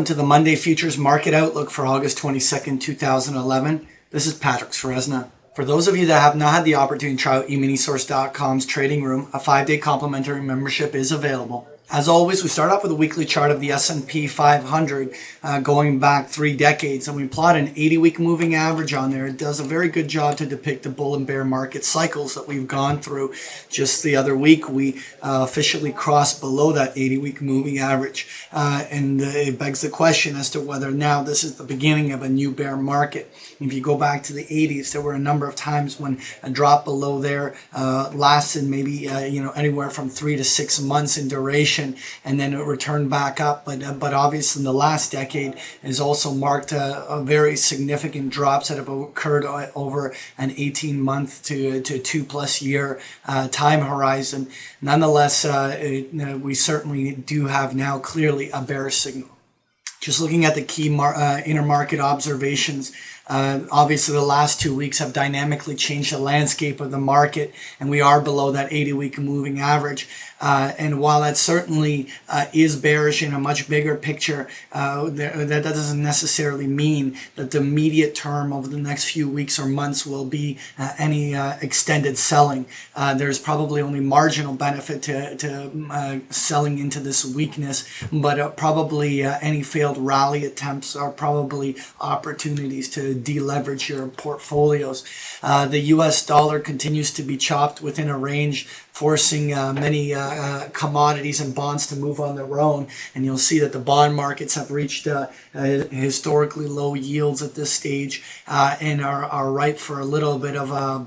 to the Monday Futures Market Outlook for August 22nd, 2011. This is Patrick Sresna. For those of you that have not had the opportunity to try out eminisource.com's trading room, a 5-day complimentary membership is available. As always, we start off with a weekly chart of the S&P 500 going back 3 decades, and we plot an 80-week moving average on there. It does a very good job to depict the bull and bear market cycles that we've gone through. Just the other week, we officially crossed below that 80-week moving average, and it begs the question as to whether now this is the beginning of a new bear market. If you go back to the 80s, there were a number of times when a drop below there lasted maybe anywhere from 3 to 6 months in duration, and then it returned back up. But obviously in the last decade has also marked a very significant drops that have occurred over an 18-month to 2+ year time horizon. Nonetheless, we certainly do have now clearly a bearish signal. Just looking at the key intermarket observations, obviously the last 2 weeks have dynamically changed the landscape of the market, and we are below that 80-week moving average. And while that certainly is bearish in a much bigger picture, that doesn't necessarily mean that the immediate term over the next few weeks or months will be any extended selling. There's probably only marginal benefit to selling into this weakness, but probably any failed rally attempts are probably opportunities to deleverage your portfolios. The US dollar continues to be chopped within a range, forcing many commodities and bonds to move on their own, and you'll see that the bond markets have reached historically low yields at this stage and are ripe for a little bit of a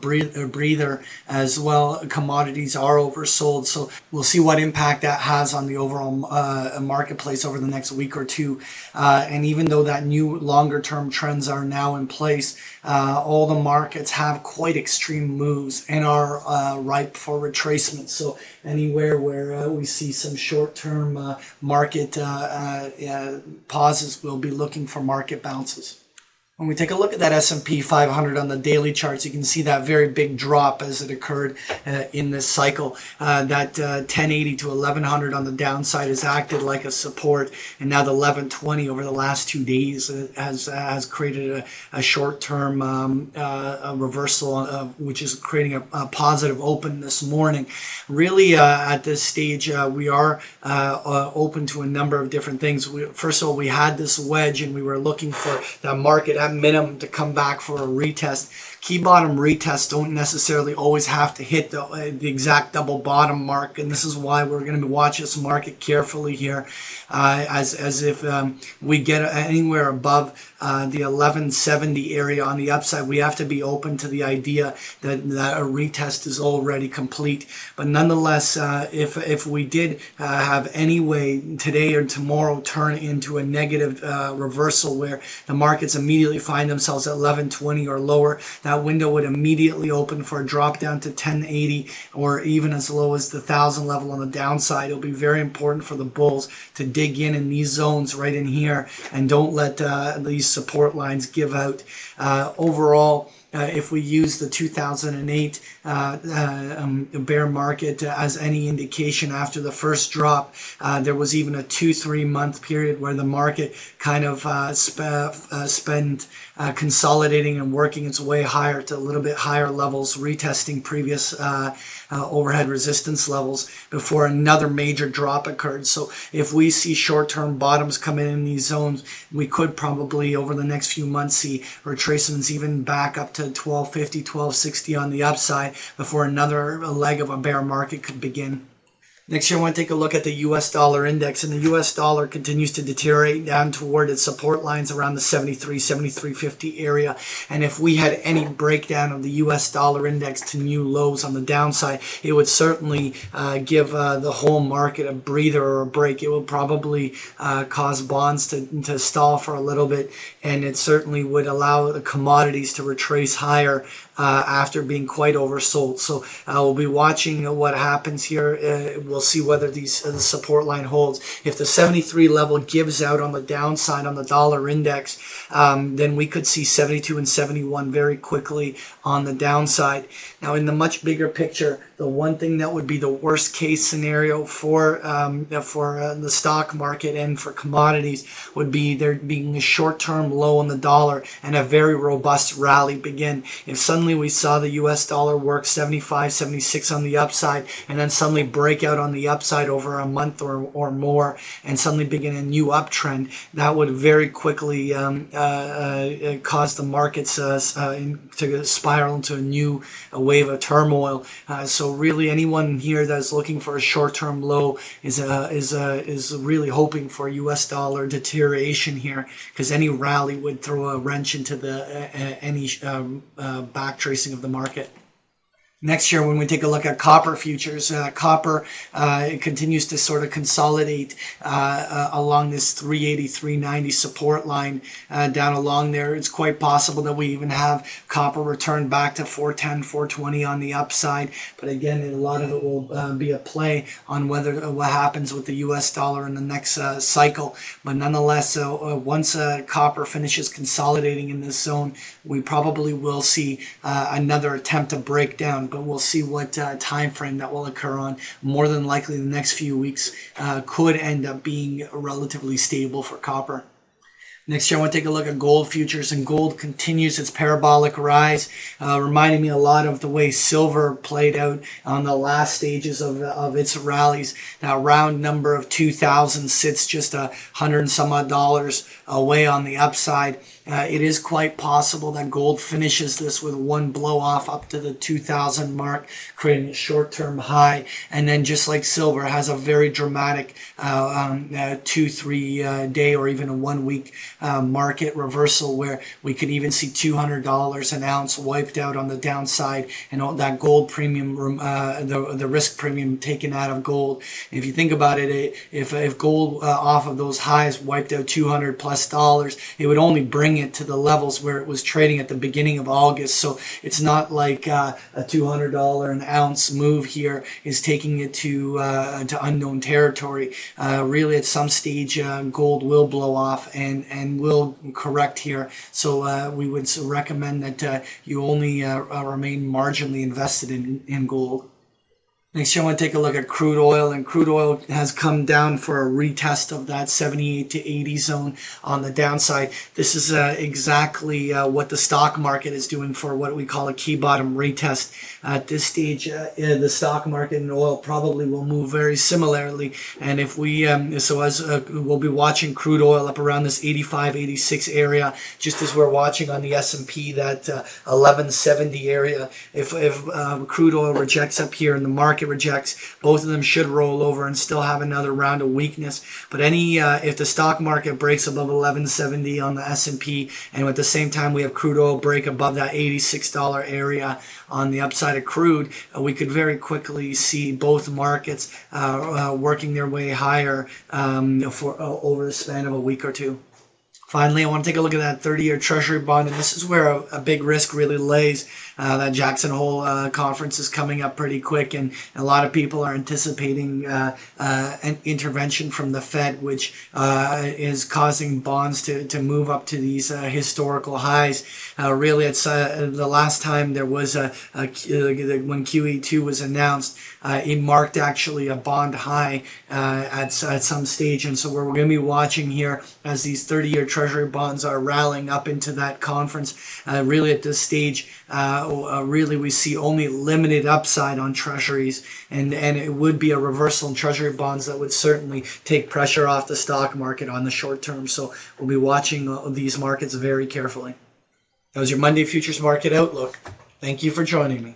breather as well. Commodities are oversold, so we'll see what impact that has on the overall marketplace over the next week or two. And even though that new longer term trends are now in place, all the markets have quite extreme moves and are ripe for retracement. So anywhere where we see some short-term market pauses, we'll be looking for market bounces. When we take a look at that S&P 500 on the daily charts, you can see that very big drop as it occurred in this cycle. That 1080 to 1100 on the downside has acted like a support, and now the 1120 over the last 2 days has created a short-term reversal, which is creating a positive open this morning. Really, at this stage, we are open to a number of different things. First of all, we had this wedge, and we were looking for that market at minimum to come back for a retest. Key bottom retests don't necessarily always have to hit the exact double bottom mark, and this is why we're going to watch this market carefully here, as if we get anywhere above the 1170 area on the upside, we have to be open to the idea that a retest is already complete. But nonetheless, if we did have any way today or tomorrow turn into a negative reversal where the markets immediately find themselves at 1120 or lower, that window would immediately open for a drop down to 1080 or even as low as the 1000 level on the downside. It'll be very important for the bulls to dig in these zones right in here and don't let these support lines give out. Overall, if we use the 2008 bear market as any indication after the first drop, there was even a 2-3 month period where the market kind of spent consolidating and working its way higher to a little bit higher levels, retesting previous overhead resistance levels before another major drop occurred. So if we see short-term bottoms come in these zones, we could probably over the next few months see retracements even back up to 1250, 1260 on the upside before another leg of a bear market could begin. Next year, I want to take a look at the US dollar index, and the US dollar continues to deteriorate down toward its support lines around the 73, 73.50 area. And if we had any breakdown of the US dollar index to new lows on the downside, it would certainly give the whole market a breather or a break. It will probably cause bonds to stall for a little bit, and it certainly would allow the commodities to retrace higher after being quite oversold. So we'll be watching what happens here. We'll see whether the support line holds. If the 73 level gives out on the downside on the dollar index, then we could see 72 and 71 very quickly on the downside. Now, in the much bigger picture, The one thing that would be the worst case scenario for the stock market and for commodities would be there being a short-term low on the dollar and a very robust rally begin. If suddenly we saw the US dollar work 75, 76 on the upside and then suddenly break out on the upside over a month or more and suddenly begin a new uptrend, that would very quickly cause the markets to spiral into a new wave of turmoil. So really, anyone here that's looking for a short-term low is really hoping for U.S. dollar deterioration here, because any rally would throw a wrench into any back tracing of the market. Next year, when we take a look at copper futures, copper continues to sort of consolidate along this 380, 390 support line down along there. It's quite possible that we even have copper return back to 410, 420 on the upside. But again, a lot of it will be a play on what happens with the U.S. dollar in the next cycle. But nonetheless, once copper finishes consolidating in this zone, we probably will see another attempt to break down. But we'll see what time frame that will occur on. More than likely, the next few weeks could end up being relatively stable for copper. Next year, I want to take a look at gold futures, and gold continues its parabolic rise, reminding me a lot of the way silver played out on the last stages of its rallies. That round number of 2,000 sits just $100 and some odd away on the upside. It is quite possible that gold finishes this with one blow off up to the 2,000 mark, creating a short-term high, and then just like silver has a very dramatic 2-3 day or even a 1 week market reversal where we could even see $200 an ounce wiped out on the downside, and all that gold premium, the risk premium taken out of gold. If you think about it, if gold off of those highs wiped out $200 plus, it would only bring it to the levels where it was trading at the beginning of August. So it's not like a $200 an ounce move here is taking it to unknown territory. Really, at some stage, gold will blow off and will correct here. So we would recommend that you only remain marginally invested in gold. Next year, I want to take a look at crude oil, and crude oil has come down for a retest of that 78 to 80 zone on the downside. This is exactly what the stock market is doing for what we call a key bottom retest. At this stage, the stock market and oil probably will move very similarly, and if we we'll be watching crude oil up around this 85, 86 area, just as we're watching on the S&P that 1170 area. If crude oil rejects up here and the market rejects, both of them should roll over and still have another round of weakness. But if the stock market breaks above 1170 on the S&P, and at the same time we have crude oil break above that $86 area on the upside of crude, we could very quickly see both markets working their way higher over the span of a week or two. Finally, I want to take a look at that 30-year Treasury bond, and this is where a big risk really lays. That Jackson Hole conference is coming up pretty quick, and a lot of people are anticipating an intervention from the Fed, which is causing bonds to move up to these historical highs. Really, it's the last time there was when QE2 was announced, it marked actually a bond high at some stage, and so we're going to be watching here as these 30-year Treasury bonds are rallying up into that conference. Really, at this stage, really we see only limited upside on Treasuries, and it would be a reversal in Treasury bonds that would certainly take pressure off the stock market on the short term. So we'll be watching these markets very carefully. That was your Monday Futures Market Outlook. Thank you for joining me.